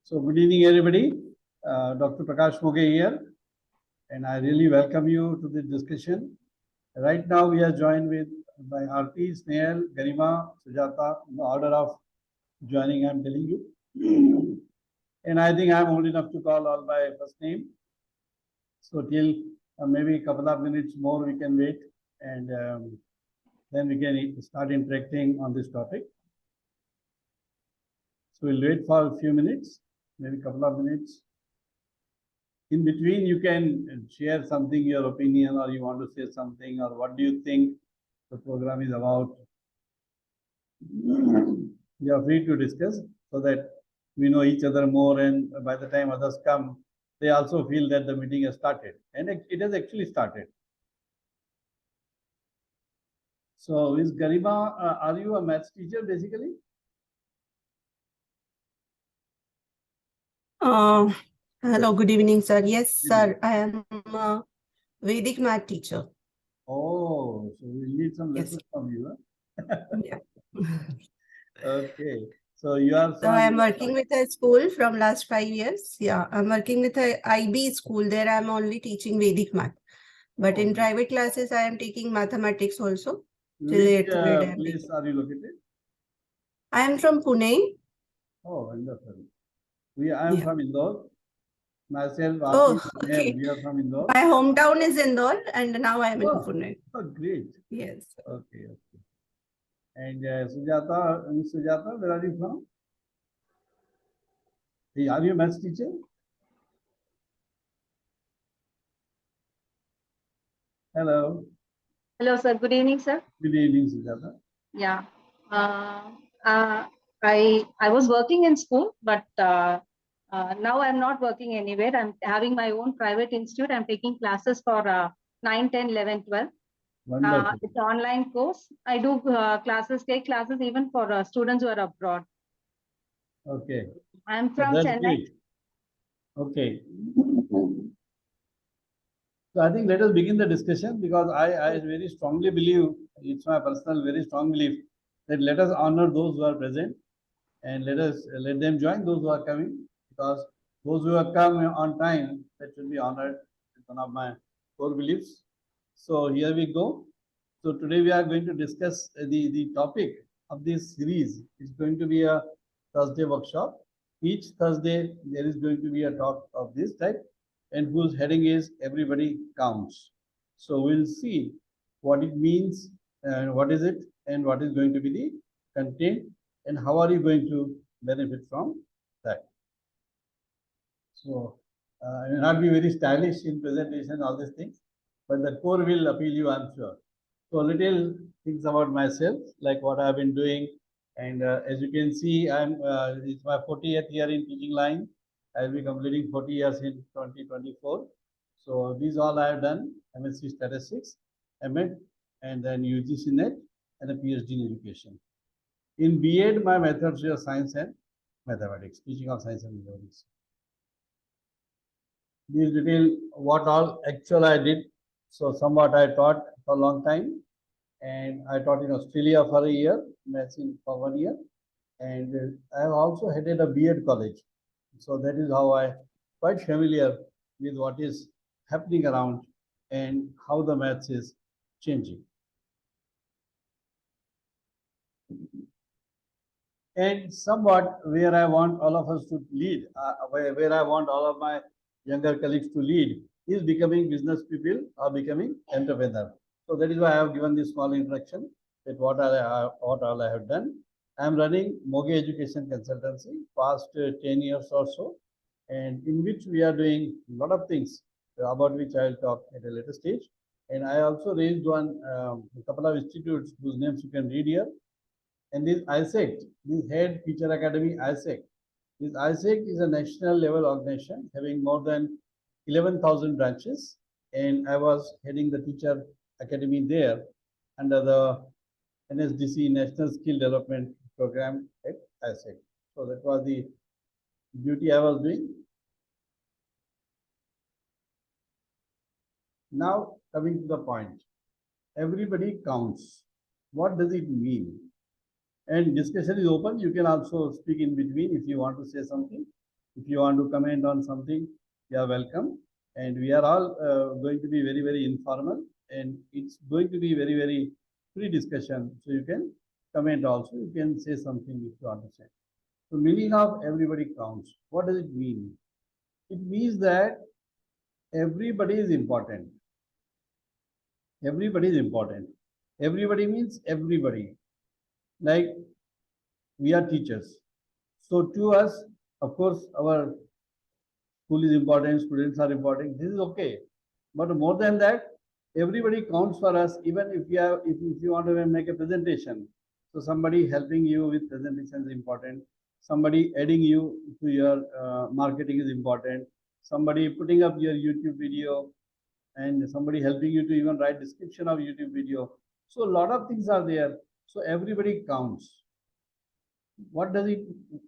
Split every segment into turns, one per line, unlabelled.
So good evening, everybody. Dr. Prakash Moghe here, and I really welcome you to this discussion. Right now, we are joined with by Aarti, Snehal, Garima, Sujata, in the order of joining, I'm telling you. And I think I'm old enough to call all by first name. So till maybe a couple of minutes more, we can wait, and then we can start interacting on this topic. So we'll wait for a few minutes, maybe a couple of minutes. In between, you can share something, your opinion, or you want to say something, or what do you think the program is about. You are free to discuss so that we know each other more, and by the time others come, they also feel that the meeting has started, and it has actually started. So, is Garima, are you a maths teacher basically?
Hello, good evening, sir. Yes, sir, I am a Vedic math teacher.
Oh, so we need some lessons from you. Huh?
Yeah.
Okay. So you are
So I am working with a school from last 5 years. Yeah, I'm working with a IB school. There I'm only teaching Vedic math. But in private classes, I am taking mathematics also.
Which place are you located?
I am from Pune.
Oh, wonderful. I am from Indore. Myself,
Okay.
we are from Indore.
My hometown is Indore, and now I am in Pune.
Oh, great.
Yes.
Okay, okay. And Sujata, Ms. Sujata, where are you from? Hey, are you a maths teacher? Hello.
Hello, sir. Good evening, sir.
Good evening, Sujata.
Yeah. I was working in school, but now I'm not working anywhere. I'm having my own private institute. I'm taking classes for 9, 10, 11, 12.
Wonderful.
It's an online course. I do take classes even for students who are abroad.
Okay.
I'm from
That's
Chennai.
great. Okay. So I think let us begin the discussion, because I very strongly believe, it's my personal very strong belief, that let us honor those who are present, and let them join those who are coming, because those who have come on time, that should be honored. It's one of my core beliefs. So here we go. So today we are going to discuss the topic of this series. It's going to be a Thursday workshop. Each Thursday there is going to be a talk of this type, and whose heading is Everybody Counts. So we'll see what it means, and what is it, and what is going to be the content, and how are you going to benefit from that. So I will not be very stylish in presentation, all these things, but the core will appeal you, I'm sure. So little things about myself, like what I've been doing. And as you can see, it's my 40th year in teaching line. I'll be completing 40 years in 2024. So these all I have done: MSc Statistics, MAd, and then UGC NET, and a PhD in education. In B.Ed, my methods were science and mathematics, teaching of science and mathematics. These detail what all actual I did. So somewhat I taught for a long time, and I taught in Australia for a year, maths for 1 year, and I have also headed a B.Ed college. So that is how I quite familiar with what is happening around and how the maths is changing. And somewhat where I want all of us to lead, where I want all of my younger colleagues to lead, is becoming business people or becoming entrepreneur. So that is why I have given this small introduction that what all I have done. I am running Moghe Education Consultancy past 10 years or so, and in which we are doing a lot of things about which I will talk at a later stage. And I also raised a couple of institutes whose names you can read here. And this ISEC, this Head Teacher Academy ISEC, this ISEC is a national level organization having more than 11,000 branches, and I was heading the teacher academy there under the NSDC National Skill Development Program at ISEC. So that was the duty I was doing. Now coming to the point, everybody counts. What does it mean? And discussion is open. You can also speak in between if you want to say something. If you want to comment on something, you are welcome. And we are all going to be very, very informal, and it's going to be very, very free discussion. So you can comment also. You can say something if you want to say. So meaning of everybody counts. What does it mean? It means that everybody is important. Everybody is important. Everybody means everybody. Like we are teachers. So to us, of course, our school is important, students are important. This is okay. But more than that, everybody counts for us, even if you have if you want to make a presentation. So somebody helping you with presentation is important. Somebody adding you to your marketing is important. Somebody putting up your YouTube video, and somebody helping you to even write description of YouTube video. So a lot of things are there. So everybody counts. What does it,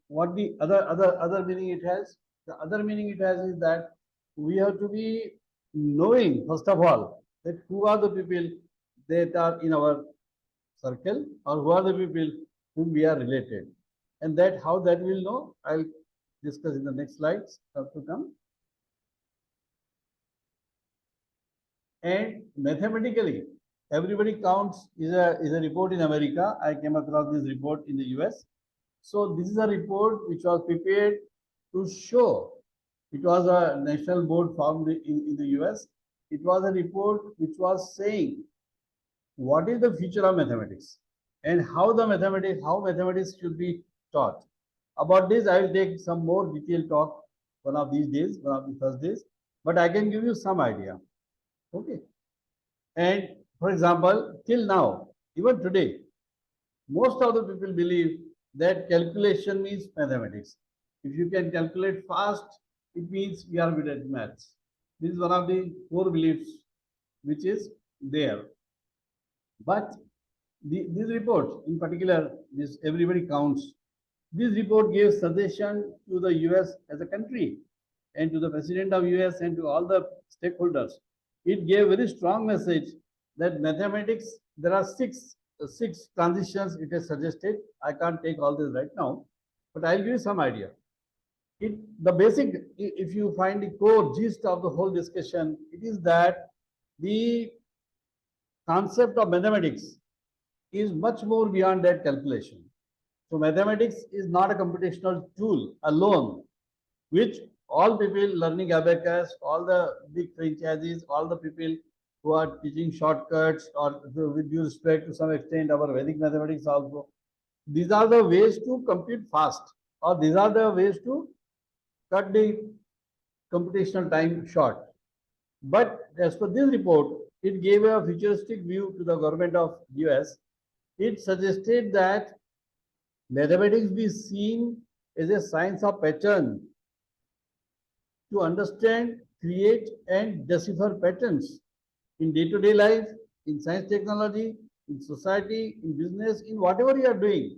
what the other meaning it has? The other meaning it has is that we have to be knowing, first of all, that who are the people that are in our circle, or who are the people whom we are related. And that how that will know, I'll discuss in the next slides to come. And mathematically, everybody counts is a report in America. I came across this report in the US. So this is a report which was prepared to show. It was a national board formed in the US. It was a report which was saying what is the future of mathematics and how mathematics should be taught. About this, I will take some more detailed talk one of these days, one of the Thursdays, but I can give you some idea. Okay. And for example, till now, even today, most of the people believe that calculation means mathematics. If you can calculate fast, it means you are good at maths. This is one of the core beliefs which is there. But this report, in particular, this everybody counts. This report gave suggestion to the US as a country, and to the president of US, and to all the stakeholders. It gave very strong message that mathematics, there are six transitions it has suggested. I can't take all this right now, but I'll give you some idea. The basic, if you find the core gist of the whole discussion, it is that the concept of mathematics is much more beyond that calculation. So mathematics is not a computational tool alone, which all people learning abacus, all the big franchises, all the people who are teaching shortcuts, or with due respect to some extent our Vedic mathematics also, these are the ways to compute fast, or these are the ways to cut the computational time short. But as per this report, it gave a futuristic view to the government of US. It suggested that mathematics be seen as a science of pattern, to understand, create, and decipher patterns in day-to-day life, in science technology, in society, in business, in whatever you are doing.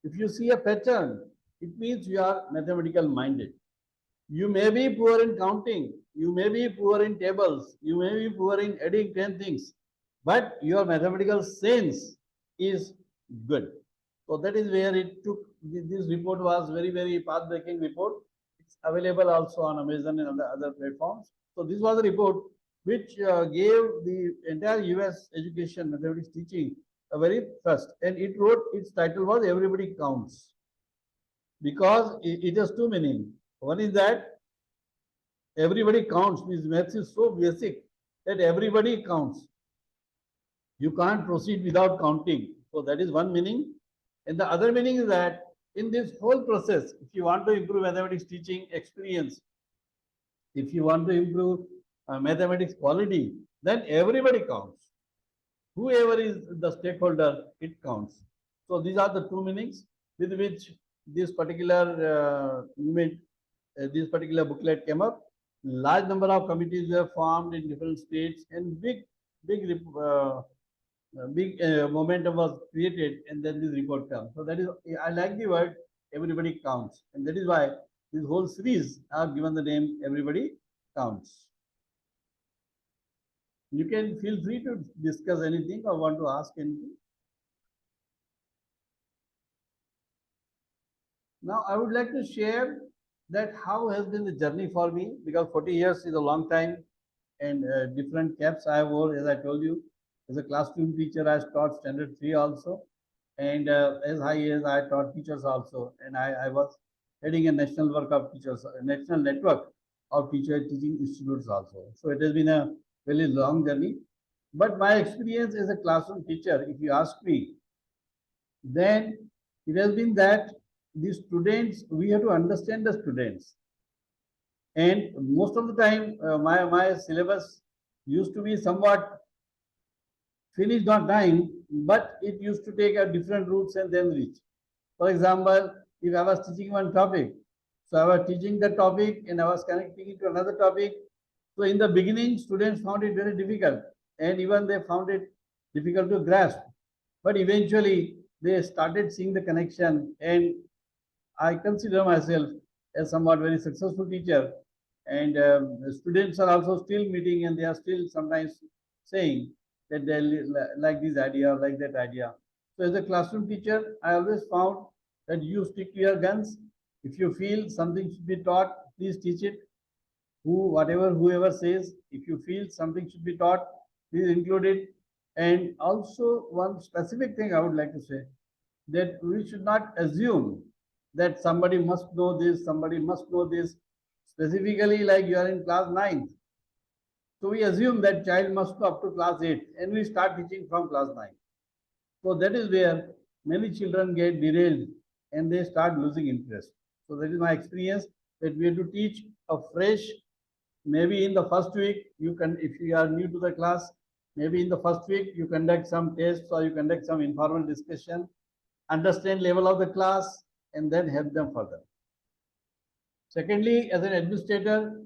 If you see a pattern, it means you are mathematical minded. You may be poor in counting, you may be poor in tables, you may be poor in adding 10 things, but your mathematical sense is good. So that is where it took, this report was very, very path-breaking report. It's available also on Amazon and other platforms. So this was a report which gave the entire US education mathematics teaching a very thrust. And it wrote, its title was Everybody Counts. Because it has two meanings. One is that everybody counts, means maths is so basic that everybody counts. You can't proceed without counting. So that is one meaning. And the other meaning is that in this whole process, if you want to improve mathematics teaching experience, if you want to improve mathematics quality, then everybody counts. Whoever is the stakeholder, it counts. So these are the two meanings with which this particular movement, this particular booklet came up. Large number of committees were formed in different states, and big momentum was created, and then this report comes. So that is, I like the word everybody counts, and that is why this whole series I've given the name Everybody Counts. You can feel free to discuss anything or want to ask anything. Now I would like to share that how has been the journey for me, because 40 years is a long time, and different caps I wore, as I told you. As a classroom teacher, I taught standard 3 also, and as high as I taught teachers also, and I was heading a national work of teachers, a national network of teacher teaching institutes also. So it has been a very long journey. But my experience as a classroom teacher, if you ask me, then it has been that the students, we have to understand the students. And most of the time, my syllabus used to be somewhat finished on time, but it used to take a different routes and then reach. For example, if I was teaching one topic, so I was teaching the topic and I was connecting it to another topic. So in the beginning, students found it very difficult, and even they found it difficult to grasp. But eventually, they started seeing the connection, and I consider myself as somewhat very successful teacher. And the students are also still meeting, and they are still sometimes saying that they like this idea, like that idea. So as a classroom teacher, I always found that you stick to your guns. If you feel something should be taught, please teach it. Whoever says, if you feel something should be taught, please include it. And also one specific thing I would like to say, that we should not assume that somebody must know this, somebody must know this. Specifically, like you are in class 9th. So we assume that child must go up to class 8, and we start teaching from class 9. So that is where many children get derailed and they start losing interest. So that is my experience, that we have to teach afresh. Maybe in the first week, you can, if you are new to the class, maybe in the first week you conduct some tests or you conduct some informal discussion, understand level of the class, and then help them further. Secondly, as an administrator,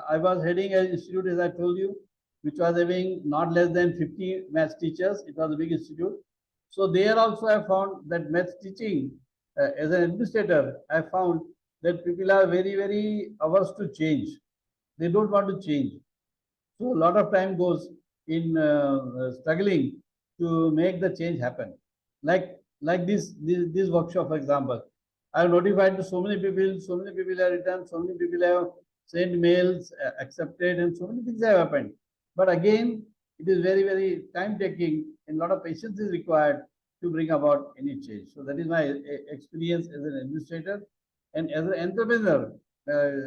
I was heading an institute, as I told you, which was having not less than 50 maths teachers. It was a big institute. So there also I found that maths teaching, as an administrator, I found that people are very, very averse to change. They don't want to change. So a lot of time goes in struggling to make the change happen. Like this workshop, for example, I have notified to so many people. So many people have written. So many people have sent mails, accepted, and so many things have happened. But again, it is very, very time taking, and a lot of patience is required to bring about any change. So that is my experience as an administrator, and as an entrepreneur.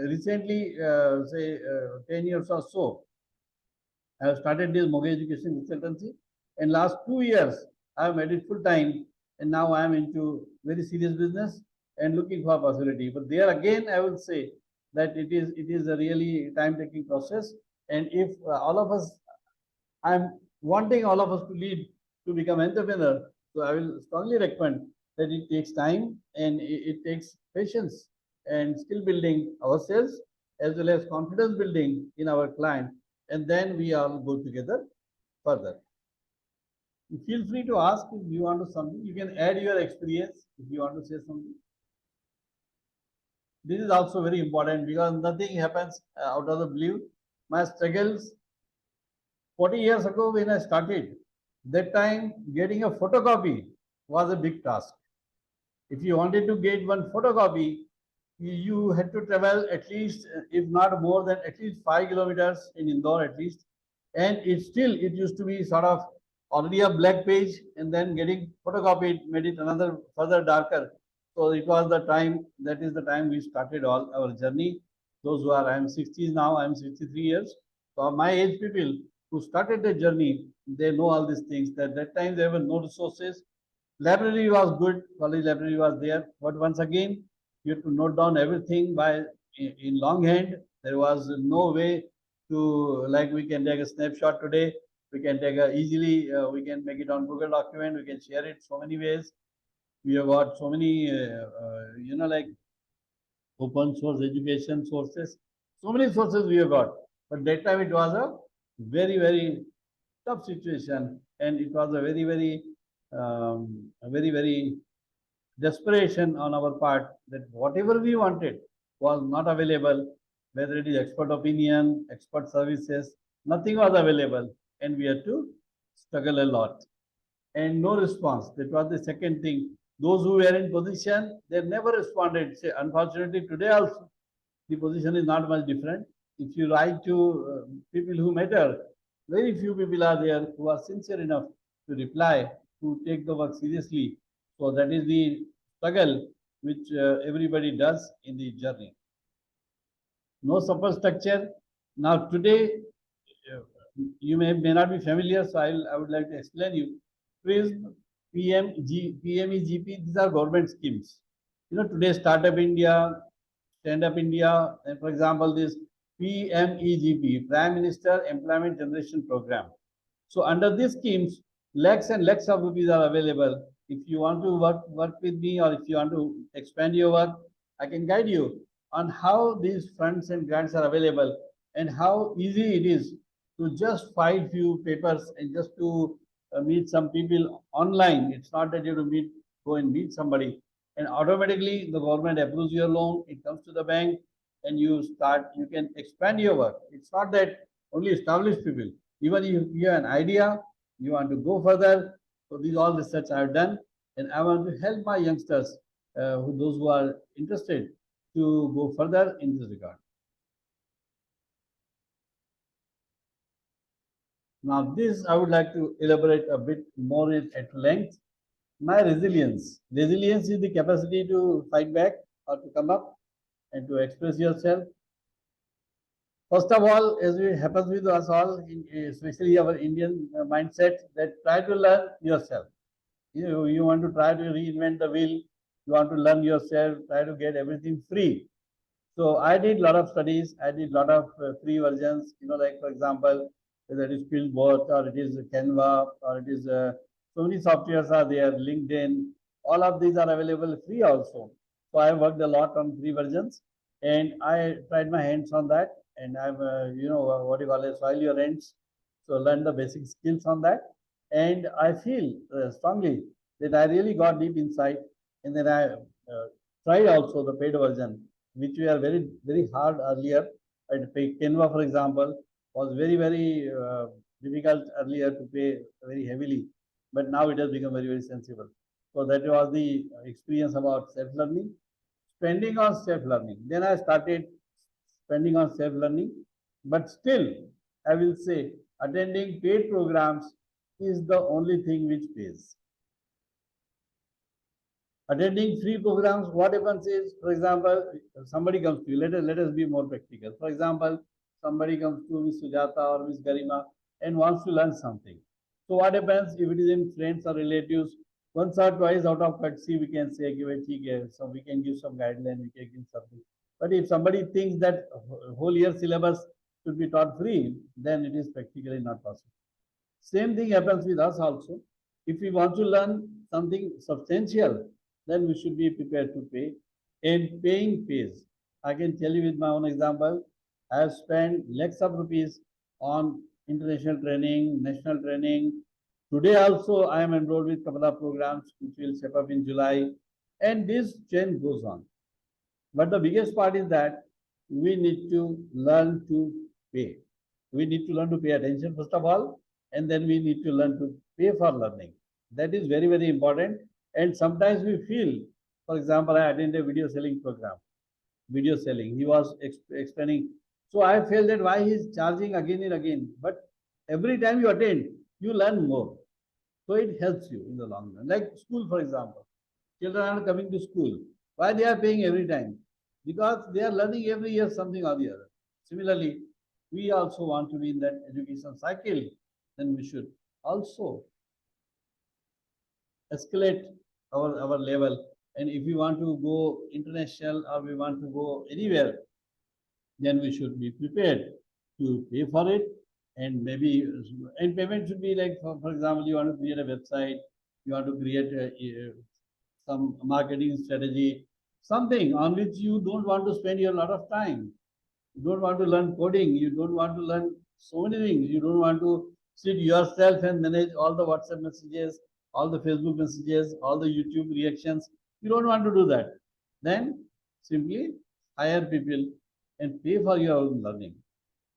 Recently, say 10 years or so, I have started this Moghe Education Consultancy, and last 2 years I have made it full time, and now I am into very serious business and looking for a possibility. But there again, I will say that it is a really time taking process, and if all of us, I'm wanting all of us to lead to become entrepreneur, so I will strongly recommend that it takes time and it takes patience and skill building ourselves as well as confidence building in our client, and then we all go together further. You feel free to ask if you want to something. You can add your experience if you want to say something. This is also very important because nothing happens out of the blue. My struggles 40 years ago when I started, that time getting a photocopy was a big task. If you wanted to get one photocopy, you had to travel at least, if not more than at least 5 kilometers in Indore at least. And it used to be sort of already a black page, and then getting photocopied made it another further darker. So it was the time, that is the time we started all our journey. Those who are, I am 60s now, I am 63 years. So my age people who started the journey, they know all these things. That time there were no resources. Library was good, college library was there, but once again, you have to note down everything by in longhand. There was no way to, like, we can take a snapshot today. We can take a easily, we can make it on Google document. We can share it so many ways. We have got so many, like open source education sources. So many sources we have got. But that time it was a very, very tough situation, and it was a very, very desperation on our part that whatever we wanted was not available, whether it is expert opinion, expert services, nothing was available, and we had to struggle a lot. And no response. That was the second thing. Those who were in position, they never responded. Say, unfortunately, today also, the position is not much different. If you write to people who matter, very few people are there who are sincere enough to reply, to take the work seriously. So that is the struggle which everybody does in the journey. No support structure. Now today, uh, you may not be familiar, so I would like to explain you. PRISM, PMEGP, these are government schemes. You know, today Startup India, Stand Up India, and for example, this PMEGP, Prime Minister Employment Generation Program. So under these schemes, lakhs and lakhs of rupees are available. If you want to work with me, or if you want to expand your work, I can guide you on how these funds and grants are available and how easy it is to just file few papers and just to meet some people online. It's not that you have to go and meet somebody, and automatically the government approves your loan. It comes to the bank, and you can expand your work. It's not that only established people. Even if you have an idea, you want to go further. So these all research I have done, and I want to help my youngsters, those who are interested, to go further in this regard. Now, this I would like to elaborate a bit more at length. My resilience. Resilience is the capacity to fight back or to come up and to express yourself. First of all, as it happens with us all, especially our Indian mindset, that try to learn yourself. You want to try to reinvent the wheel. You want to learn yourself. Try to get everything free. So I did a lot of studies. I did a lot of free versions. You know, like for example, whether it is Fieldwork or it is Canva or it is so many softwares are there. LinkedIn. All of these are available free also. So I worked a lot on free versions, and I tried my hands on that. And I've what you call it, soil your hands. So learn the basic skills on that. And I feel strongly that I really got deep insight. And then I tried also the paid version, which were very hard earlier. And pay Canva, for example, was very difficult earlier to pay very heavily, but now it has become very sensible. So that was the experience about self-learning. Spending on self-learning. Then I started spending on self-learning, but still, I will say attending paid programs is the only thing which pays. Attending free programs, what happens is, for example, somebody comes to you. Let us be more practical. For example, somebody comes to Miss Sujata or Miss Garima and wants to learn something. So what happens if it is in friends or relatives? Once or twice out of courtesy, we can say, give it, so we can give some guideline, we can give something. But if somebody thinks that whole year syllabus should be taught free, then it is practically not possible. Same thing happens with us also. If we want to learn something substantial, then we should be prepared to pay. And paying pays. I can tell you with my own example. I have spent lakhs of rupees on international training, national training. Today also I am enrolled with a couple of programs which will step up in July. And this chain goes on. But the biggest part is that we need to learn to pay. We need to learn to pay attention first of all, and then we need to learn to pay for learning. That is very important. And sometimes we feel, for example, I attended a video selling program. Video selling. He was explaining. So I felt that why he is charging again and again. But every time you attend, you learn more. So it helps you in the long run. Like school, for example. Children are coming to school. Why they are paying every time? Because they are learning every year something or the other. Similarly, we also want to be in that education cycle. Then we should also escalate our level. And if we want to go international or we want to go anywhere, then we should be prepared to pay for it. And maybe, and payment should be like, for example, you want to create a website, you want to create some marketing strategy, something on which you don't want to spend your lot of time. You don't want to learn coding. You don't want to learn so many things. You don't want to sit yourself and manage all the WhatsApp messages, all the Facebook messages, all the YouTube reactions. You don't want to do that. Then simply hire people and pay for your own learning.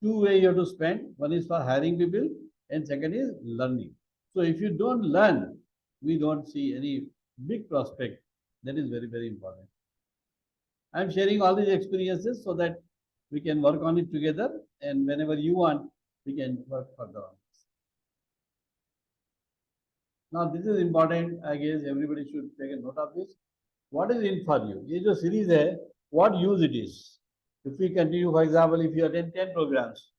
Two ways you have to spend. One is for hiring people, and second is learning. So if you don't learn, we don't see any big prospect. That is very important. I'm sharing all these experiences so that we can work on it together, and whenever you want, we can work further on this. Now, this is important. I guess everybody should take a note of this. What is in for you? ये जो series है, what use it is? If we continue, for example, if you attend 10 programs,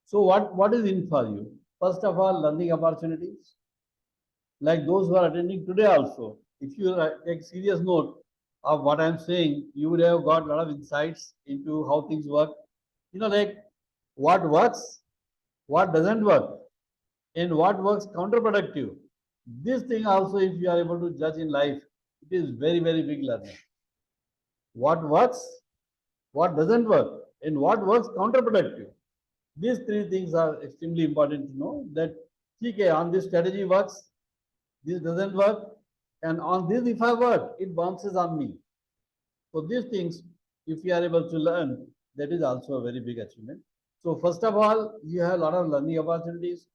so what is in for you? First of all, learning opportunities. Like those who are attending today also, if you take serious note of what I'm saying, you would have got a lot of insights into how things work. You know, like what works, what doesn't work, and what works counterproductive. This thing also, if you are able to judge in life, it is very, very big learning. What works, what doesn't work, and what works counterproductive. These three things are extremely important to know that, okay, on this strategy works, this doesn't work, and on this if I work, it bounces on me. So these things, if you are able to learn, that is also a very big achievement. So first of all, you have a lot of learning opportunities.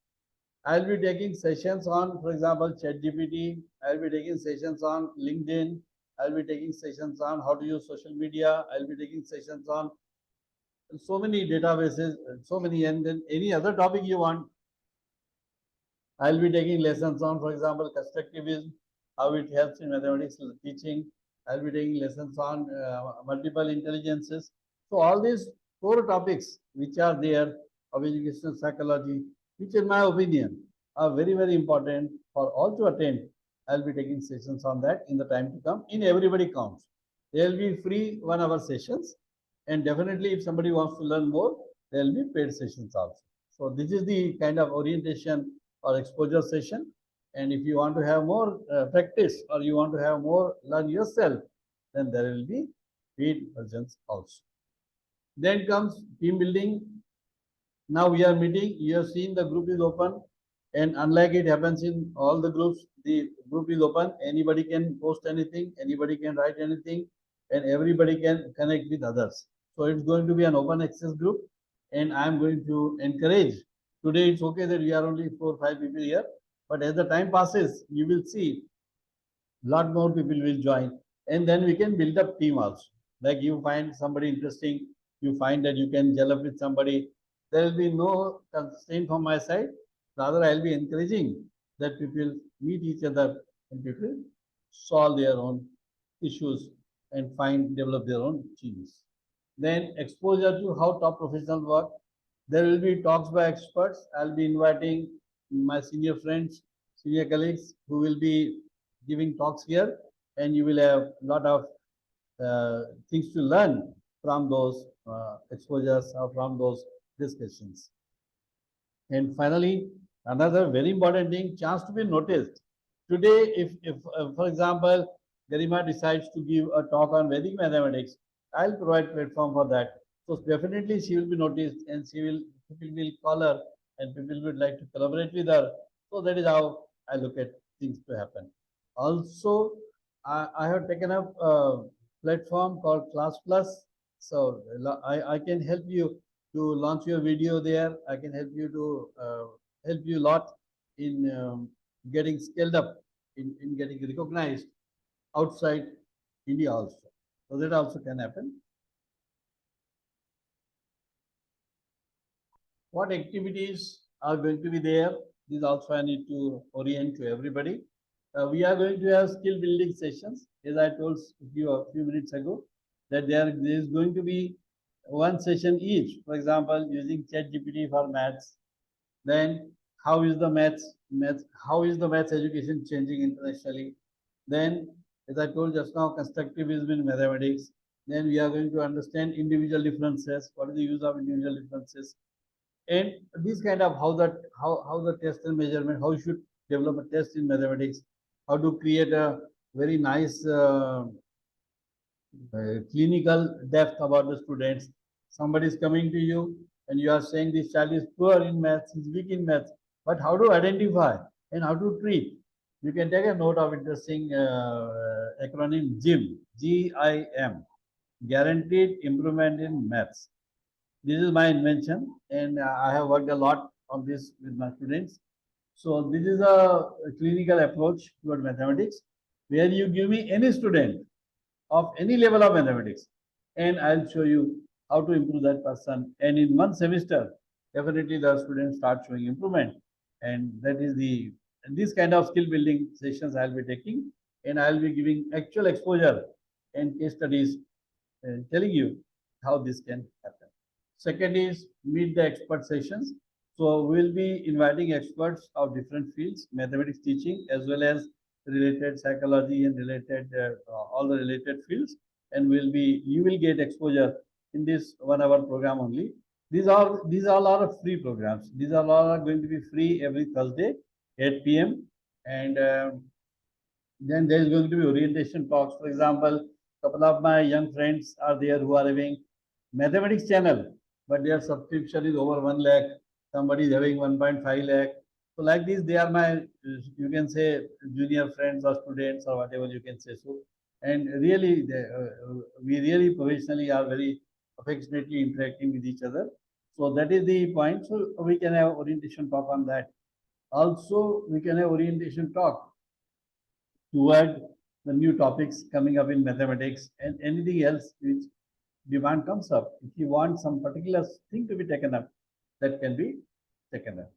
I'll be taking sessions on, for example, ChatGPT. I'll be taking sessions on LinkedIn. I'll be taking sessions on how to use social media. I'll be taking sessions on so many databases, so many, and then any other topic you want. I'll be taking lessons on, for example, constructivism, how it helps in mathematics teaching. I'll be taking lessons on multiple intelligences. So all these 4 topics which are there of educational psychology, which in my opinion are very, very important for all to attend. I'll be taking sessions on that in the time to come. In everybody counts. There will be free 1-hour sessions. And definitely if somebody wants to learn more, there will be paid sessions also. So this is the kind of orientation or exposure session. And if you want to have more practice or you want to have more learn yourself, then there will be paid versions also. Then comes team building. Now we are meeting. You have seen the group is open, and unlike it happens in all the groups, the group is open. Anybody can post anything, anybody can write anything, and everybody can connect with others. So it's going to be an open access group, and I'm going to encourage. Today it's okay that we are only 4 or 5 people here, but as the time passes, you will see lot more people will join, and then we can build up team also. Like you find somebody interesting, you find that you can gel up with somebody. There will be no constraint from my side. Rather, I'll be encouraging that people meet each other and people solve their own issues and develop their own teams. Then exposure to how top professionals work. There will be talks by experts. I'll be inviting my senior friends, senior colleagues who will be giving talks here, and you will have a lot of things to learn from those exposures or from those discussions. And finally, another very important thing, chance to be noticed. Today, if for example, Garima decides to give a talk on Vedic mathematics, I'll provide platform for that. So definitely she will be noticed, and people will call her, and people would like to collaborate with her. So that is how I look at things to happen. Also, I have taken up a platform called Class Plus. So I can help you to launch your video there. I can help you to help you a lot in getting scaled up, in getting recognized outside India also. So that also can happen. What activities are going to be there? This also I need to orient to everybody. We are going to have skill building sessions, as I told you a few minutes ago, that there is going to be 1 session each. For example, using ChatGPT for maths. Then how is the how is the maths education changing internationally? Then, as I told just now, constructivism in mathematics. Then we are going to understand individual differences. What is the use of individual differences? And this kind of how the test and measurement, how you should develop a test in mathematics, how to create a very nice clinical depth about the students. Somebody is coming to you and you are saying this child is poor in maths, he's weak in maths, but how to identify and how to treat? You can take a note of interesting acronym GIM, GIM, Guaranteed Improvement in Maths. This is my invention, and I have worked a lot on this with my students. So this is a clinical approach toward mathematics, where you give me any student of any level of mathematics. and I'll show you how to improve that person. And in one semester, definitely the students start showing improvement. And that is this kind of skill building sessions I'll be taking, and I'll be giving actual exposure and case studies and telling you how this can happen. Second is meet the expert sessions. So we'll be inviting experts of different fields, mathematics teaching, as well as related psychology and related all the related fields. And you will get exposure in this 1 hour program only. These all are free programs. These all are going to be free every Thursday, 8 p.m. And then there is going to be orientation talks. For example, couple of my young friends are there who are having mathematics channel, but their subscription is over 1 lakh. Somebody is having 1.5 lakh. So like this, they are my, you can say, junior friends or students or whatever you can say. So, and really, we really professionally are very affectionately interacting with each other. So that is the point. So we can have orientation talk on that. Also, we can have orientation talk toward the new topics coming up in mathematics and anything else which demand comes up. If you want some particular thing to be taken up, that can be taken up.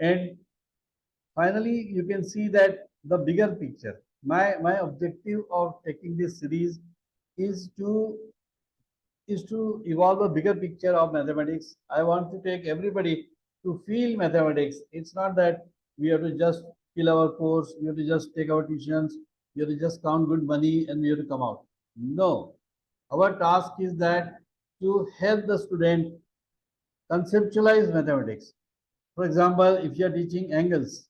And finally, you can see that the bigger picture. My objective of taking this series is to evolve a bigger picture of mathematics. I want to take everybody to feel mathematics. It's not that we have to just fill our course, we have to just take our tuitions, we have to just count good money and we have to come out. No. Our task is that to help the student conceptualize mathematics. For example, if you are teaching angles,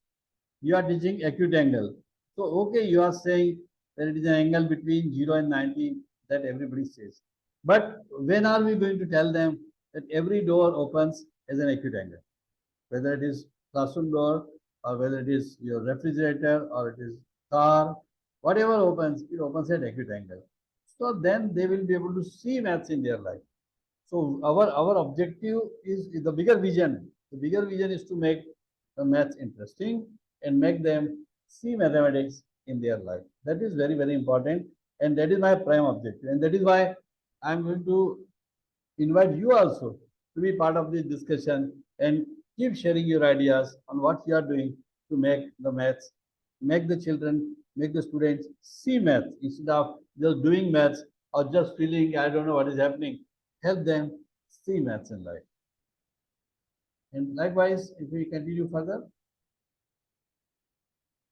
you are teaching acute angle. So, okay, you are saying that it is an angle between 0 and 90 that everybody says. But when are we going to tell them that every door opens as an acute angle? Whether it is classroom door or whether it is your refrigerator or it is car, whatever opens, it opens at acute angle. So then they will be able to see maths in their life. So our objective is the bigger vision. The bigger vision is to make the maths interesting and make them see mathematics in their life. That is very, very important. And that is my prime objective. And that is why I'm going to invite you also to be part of this discussion and keep sharing your ideas on what you are doing to make the maths, make the children, make the students see maths instead of just doing maths or just feeling I don't know what is happening. Help them see maths in life. And likewise, if we continue further,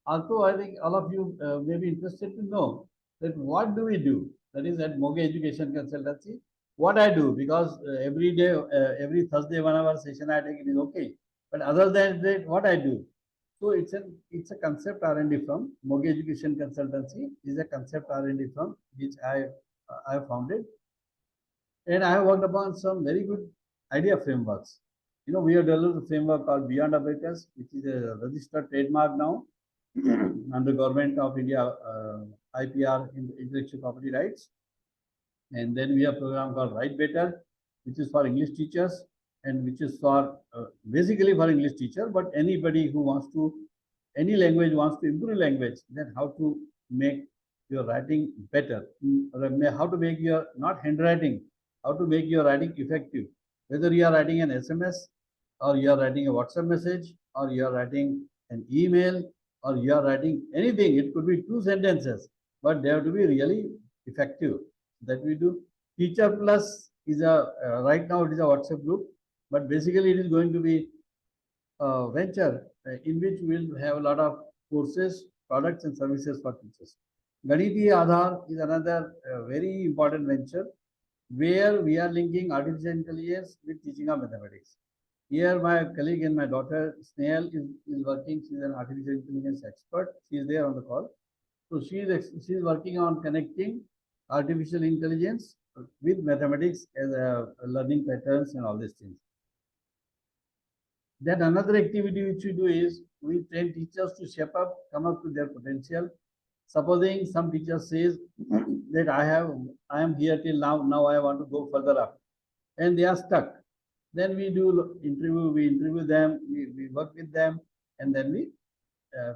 also I think all of you may be interested to know that what do we do? That is at Moghe Education Consultancy. What I do, because every day, every Thursday 1 hour session I take it is okay. But other than that, what I do? So it's a concept R&D firm. Moghe Education Consultancy is a concept R&D firm which I founded, and I have worked upon some very good idea frameworks. You know, we have developed a framework called Beyond Apparatus, which is a registered trademark now under Government of India IPR, Intellectual Property Rights. And then we have a program called Write Better, which is for English teachers and which is for basically for English teacher, but anybody who wants to, any language wants to improve language, then how to make your writing better, how to make your, not handwriting, how to make your writing effective. Whether you are writing an SMS or you are writing a WhatsApp message or you are writing an email or you are writing anything, it could be 2 sentences, but they have to be really effective. That we do. Teacher Plus is a, right now it is a WhatsApp group, but basically it is going to be a venture in which we will have a lot of courses, products and services for teachers. Ganiti Aadhaar is another very important venture where we are linking artificial intelligence with teaching of mathematics. Here my colleague and my daughter Snehal is working. She is an artificial intelligence expert. She is there on the call. So she is working on connecting artificial intelligence with mathematics as a learning patterns and all these things. Then another activity which we do is we train teachers to shape up, come up to their potential. Supposing some teacher says that I am here till now I want to go further up, and they are stuck. Then we interview them, we work with them, and then we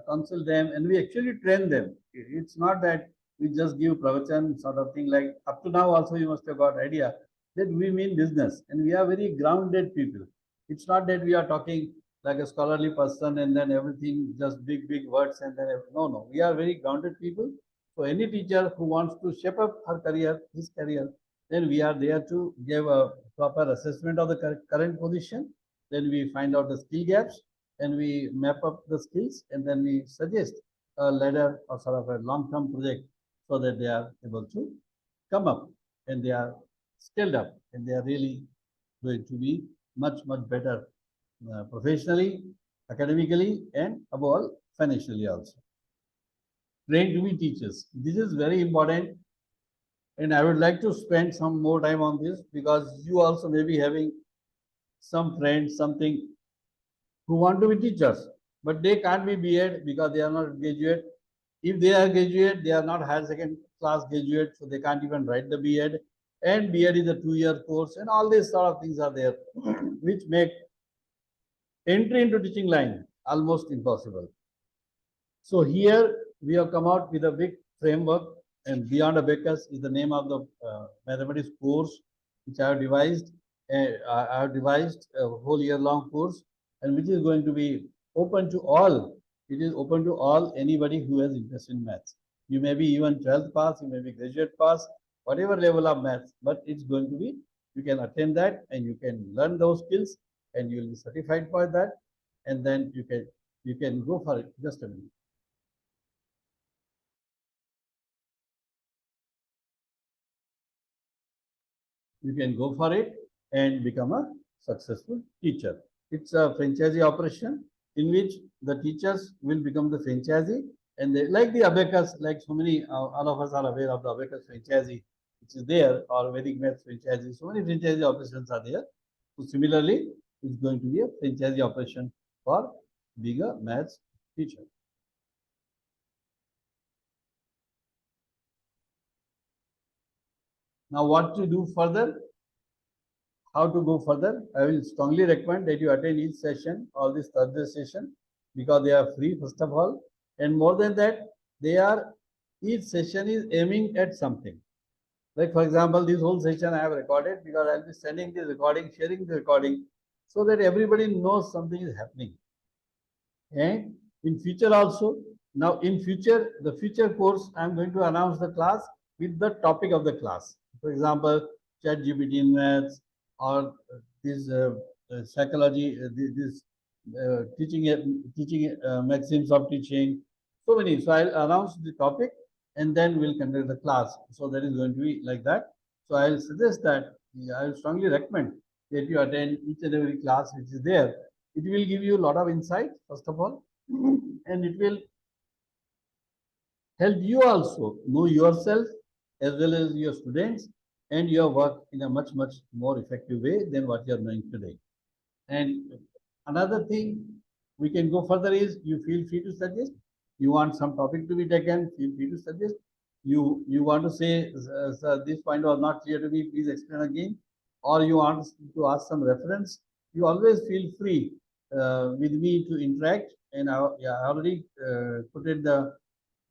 counsel them, and we actually train them. It's not that we just give pravachan sort of thing, like up to now also you must have got idea that we mean business and we are very grounded people. It's not that we are talking like a scholarly person and then everything just big words and then no, we are very grounded people. So any teacher who wants to shape up her career, his career, then we are there to give a proper assessment of the current position. Then we find out the skill gaps and we map up the skills and then we suggest a ladder or sort of a long-term project so that they are able to come up and they are scaled up and they are really going to be much better professionally, academically, and above all financially also. Trained to be teachers. This is very important, and I would like to spend some more time on this because you also may be having some friends, something who want to be teachers, but they can't be B.Ed because they are not graduate. If they are graduate, they are not higher second class graduate, so they can't even write the B.Ed. And B.Ed is a 2-year course, and all these sort of things are there, which make entry into teaching line almost impossible. So here we have come out with a big framework, and Beyond Abacus is the name of the mathematics course which I have devised. I have devised a whole year-long course, and which is going to be open to all. It is open to all anybody who has interest in maths. You may be even 12th pass, you may be graduate pass, whatever level of maths, but it's going to be, you can attend that and you can learn those skills and you will be certified for that, and then you can go for it. Just a minute. You can go for it and become a successful teacher. It's a franchisee operation in which the teachers will become the franchisee, and they, like the abacus, like so many, all of us are aware of the abacus franchisee, which is there, or Vedic math franchisee. So many franchisee operations are there. So similarly, it's going to be a franchisee operation for being a maths teacher. Now, what to do further? How to go further? I will strongly recommend that you attend each session, all this Thursday session, because they are free, first of all. And more than that, each session is aiming at something. Like, for example, this whole session I have recorded because I'll be sending the recording, sharing the recording, so that everybody knows something is happening. And in future also, now in future, the future course, I'm going to announce the class with the topic of the class. For example, ChatGPT in maths, or this psychology, this teaching maxims of teaching. So many. So I'll announce the topic and then we'll conduct the class. So that is going to be like that. So I'll suggest that, I'll strongly recommend that you attend each and every class which is there. It will give you a lot of insight, first of all, and it will help you also know yourself as well as your students and your work in a much more effective way than what you are doing today. And another thing we can go further is, you feel free to suggest. You want some topic to be taken, feel free to suggest. You want to say, sir, this point was not clear to me, please explain again. Or you want to ask some reference, you always feel free with me to interact. And I already put in the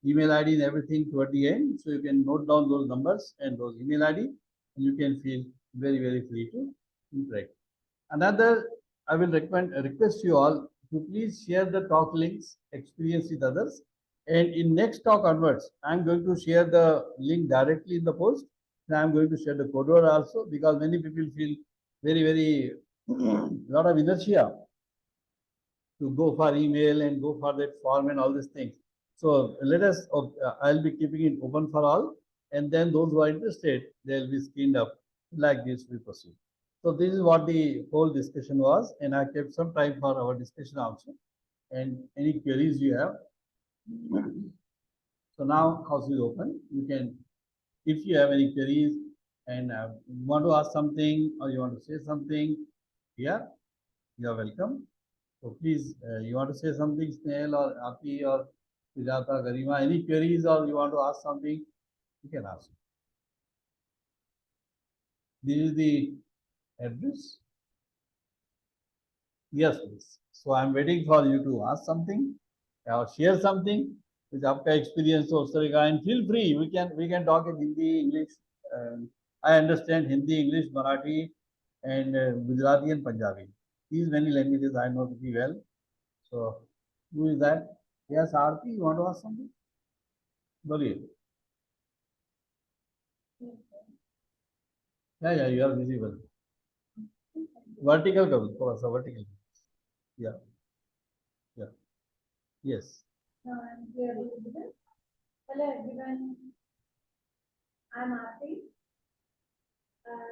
email ID and everything toward the end. So you can note down those numbers and those email ID, and you can feel very free to interact. Another, I will request you all to please share the talk links, experience with others. And in next talk onwards, I'm going to share the link directly in the post. And I'm going to share the code word also, because many people feel very lot of inertia to go for email and go for that form and all these things. So let us, I'll be keeping it open for all. And then those who are interested, they'll be screened up. Like this we proceed. So this is what the whole discussion was. And I kept some time for our discussion also. And any queries you have. So now house is open. You can, if you have any queries and you want to ask something or you want to say something, yeah, you are welcome. So please, you want to say something, Snail or Api or Sujata, Garima, any queries or you want to ask something, you can ask. This is the address. Yes, please. So I'm waiting for you to ask something or share something. कुछ आपका experience हो उस तरह का, and feel free. We can talk in Hindi, English. I understand Hindi, English, Marathi, and Gujarati and Punjabi. These many languages I know pretty well. So, who is that? Yes, Aarti, you want to ask something? बोलिए. Yeah, you are visible. Vertical करो, थोड़ा सा vertical. Yeah, yes.
Hello everyone, I'm Aarti.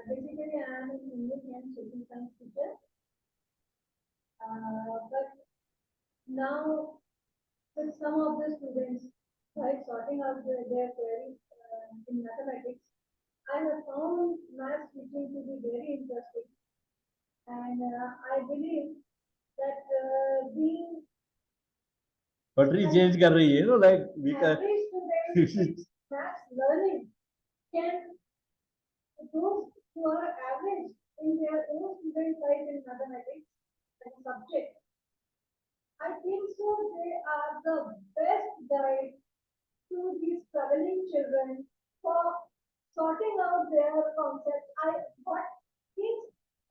Basically, I'm an English and social science teacher. But now, with some of the students, by sorting out their queries in mathematics, I have found math teaching to be very interesting. And I believe that being
पटरी change कर रही है, no, like we can.
average students math learning can those who are average in their own student life in mathematics as a subject. I think so they are the best guide to these struggling children for sorting out their concepts.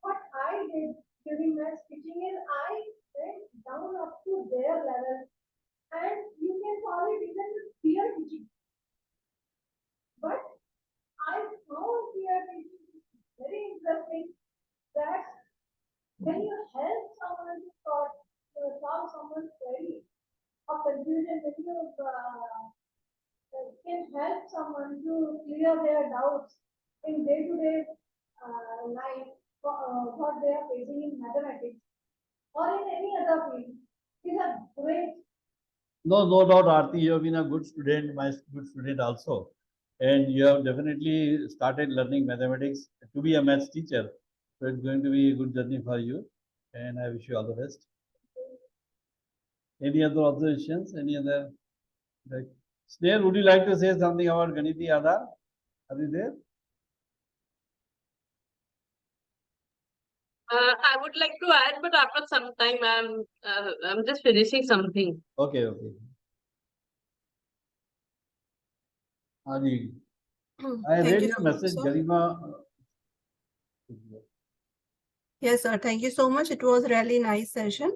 What I did during my teaching is I went down up to their level, and you can call it even peer teaching. But I found peer teaching very interesting that when you help someone to solve someone's query or confusion, when you can help someone to clear their doubts in day-to-day life, what they are facing in mathematics or in any other field, is a great.
No doubt, Aarti, you have been a good student, my good student also. And you have definitely started learning mathematics to be a maths teacher. So it's going to be a good journey for you. And I wish you all the best. Any other observations? Any other? Like, Sneh, would you like to say something about Ganiti Aadhar? Are you there?
I would like to add, but after some time, I'm just finishing something.
Okay. Adi. I
Thank
read
you
your
so much,
message,
sir.
Garima.
Yes, sir. Thank you so much. It was really nice session.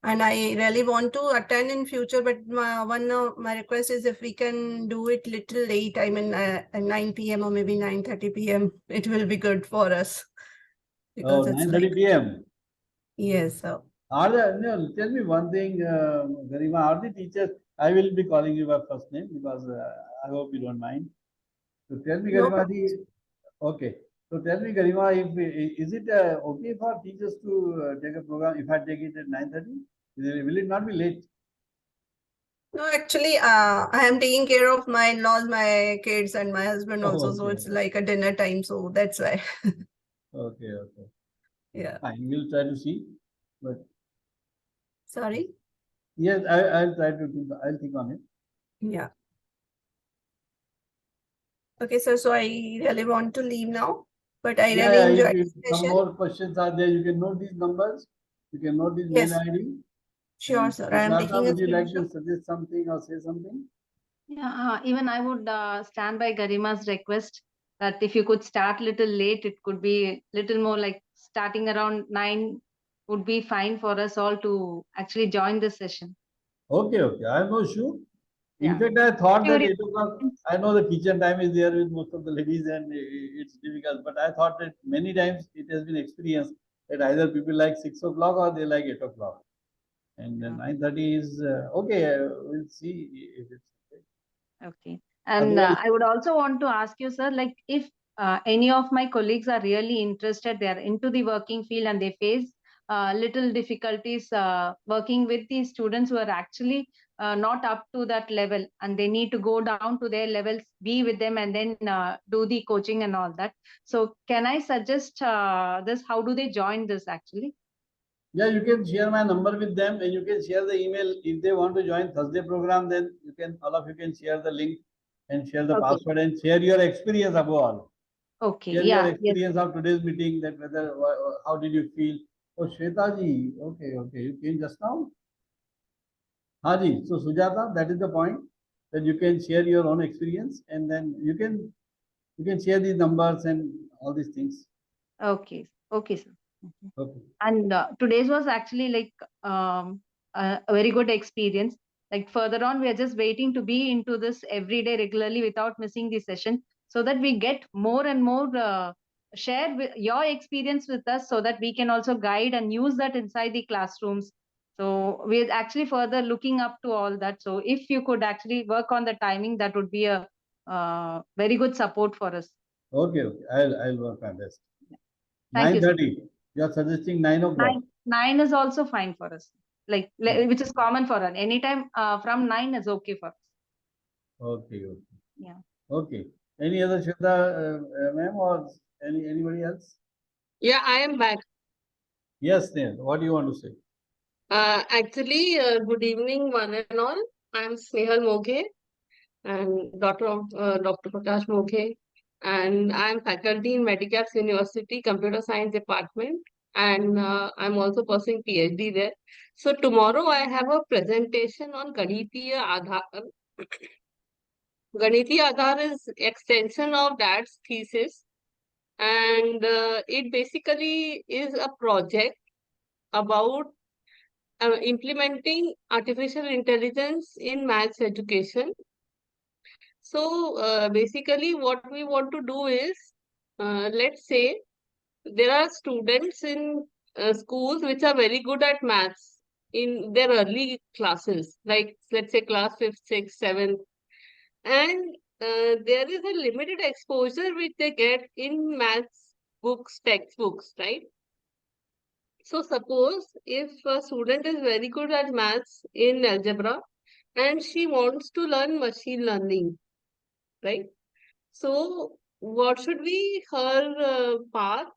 And I really want to attend in future, but my request is if we can do it little late, I mean at 9 p.m. or maybe 9:30 p.m. It will be good for us.
Oh,
Because it's
9:30
like,
p.m.
yes, sir.
Are there, no, tell me one thing, Garima, are the teachers, I will be calling you by first name because I hope you don't mind. So tell me,
No
Garima, okay. So tell me, Garima, is it okay for teachers to take a program if I take it at 9:30? Will it not be late?
No, actually, I am taking care of my in-laws, my kids, and my husband also. So
Okay.
it's like a dinner time. So that's why.
Okay.
Yeah.
Fine, we'll try to see. But
Sorry.
yes, I'll try to think, I'll think on it.
Yeah. Okay, sir. So I really want to leave now, but I really enjoyed
If
the
some
session.
more questions are there, you can note these numbers. You can note this mail
Yes.
ID.
Sure,
And
sir. I am
Sujata,
taking a
would you like to
screenshot.
suggest something or say something?
Yeah, even I would stand by Garima's request that if you could start little late, it could be little more like starting around 9 would be fine for us all to actually join this session.
Okay. I have no issue. In
Yeah.
fact, I thought that
Sure.
8 o'clock, I know the kitchen time is there with most of the ladies and it's difficult, but I thought that many times it has been experienced that either people like 6 o'clock or they like 8 o'clock. And then 9:30 is okay. We'll see if it's okay.
Okay. And
Otherwise,
I would also want to ask you, sir, like if any of my colleagues are really interested, they are into the working field and they face little difficulties working with these students who are actually not up to that level and they need to go down to their levels, be with them and then do the coaching and all that. So can I suggest this? How do they join this actually?
yeah, you can share my number with them and you can share the email. If they want to join Thursday program, then you can, all of you can share the link and share the
Okay.
password and share your experience above all.
Okay.
Share your
Yeah. Yes.
experience of today's meeting, that whether, how did you feel? Oh, Shweta ji, okay, you came just now? Haji, so Sujata, that is the point. then you can share your own experience, and then you can share these numbers and all these things.
Okay. Okay, sir.
Okay.
And today's was actually like a very good experience. Like further on, we are just waiting to be into this every day regularly without missing the session, so that we get more and more share with your experience with us, so that we can also guide and use that inside the classrooms. So we're actually further looking up to all that. So if you could actually work on the timing, that would be a very good support for us.
Okay, okay. I'll work my best.
Thank you, sir.
9:30. You are suggesting 9 o'clock.
Nine is also fine for us. Like which is common for us. Anytime from 9 is okay for us.
Okay, okay.
Yeah.
Okay. Any other Shweta, ma'am, or anybody else?
Yeah, I am back.
Yes, Neil. What do you want to say?
Actually, good evening, one and all. I'm Snehal Moghe and daughter of Dr. Prakash Moghe, and I'm faculty in Medicaps University Computer Science Department, and I'm also pursuing PhD there. So tomorrow I have a presentation on Ganitiya Aadhar. Ganitiya Aadhar is extension of dad's thesis, and it basically is a project about implementing artificial intelligence in maths education. So basically what we want to do is, let's say there are students in schools which are very good at maths in their early classes, like let's say class 5th, 6th, 7th, and there is a limited exposure which they get in maths books, textbooks, right? So suppose if a student is very good at maths in algebra and she wants to learn machine learning, right? So what should be her path?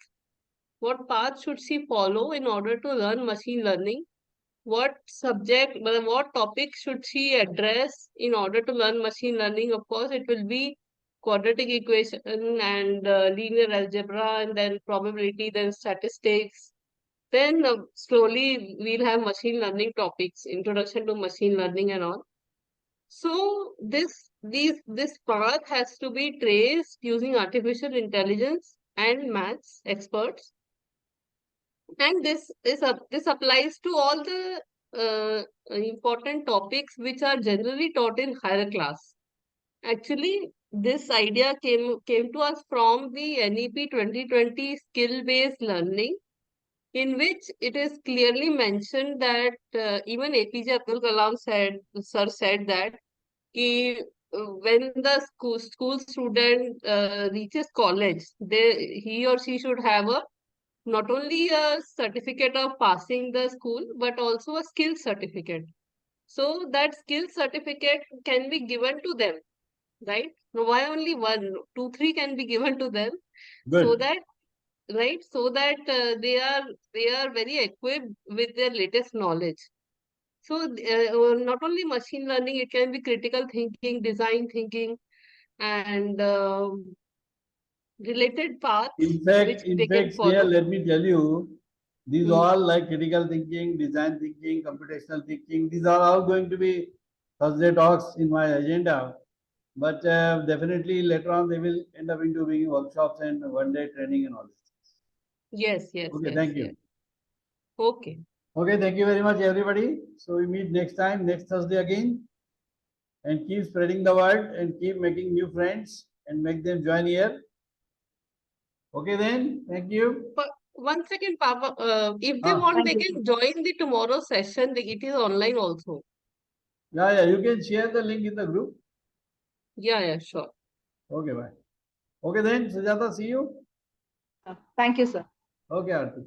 What path should she follow in order to learn machine learning? What subject, what topic should she address in order to learn machine learning? Of course, it will be quadratic equation and linear algebra, and then probability, then statistics. Then slowly we'll have machine learning topics, introduction to machine learning and all. So this path has to be traced using artificial intelligence and maths experts. And this applies to all the important topics which are generally taught in higher class. Actually, this idea came to us from the NEP 2020 skill-based learning, in which it is clearly mentioned that even APJ Abdul Kalam said that when the school student reaches college, he or she should have not only a certificate of passing the school, but also a skill certificate. So that skill certificate can be given to them, right? Now, why only one? 2, 3 can be given to them, so
Good.
that right, so that they are very equipped with their latest knowledge. So not only machine learning, it can be critical thinking, design thinking, and related paths which
In
they can
fact, Sneha,
follow.
let me tell you, these
Hmm.
all like critical thinking, design thinking, computational thinking, these are all going to be Thursday talks in my agenda. But definitely later on they will end up into being workshops and one-day training and all this.
Yes, yes,
Okay,
yes,
thank
yes.
you.
Okay.
Okay, thank you very much, everybody. So we meet next time, next Thursday again. And keep spreading the word and keep making new friends and make them join here. Okay, then. Thank you.
But one second, Papa. If they
Ah,
want,
Thank
they
you, sir.
can join the tomorrow session. It is online also.
yeah, you can share the link in the group.
Yeah, yeah, sure.
Okay, bye. Okay, then, Sujata, see you.
Thank you, sir.
Okay, Aarti.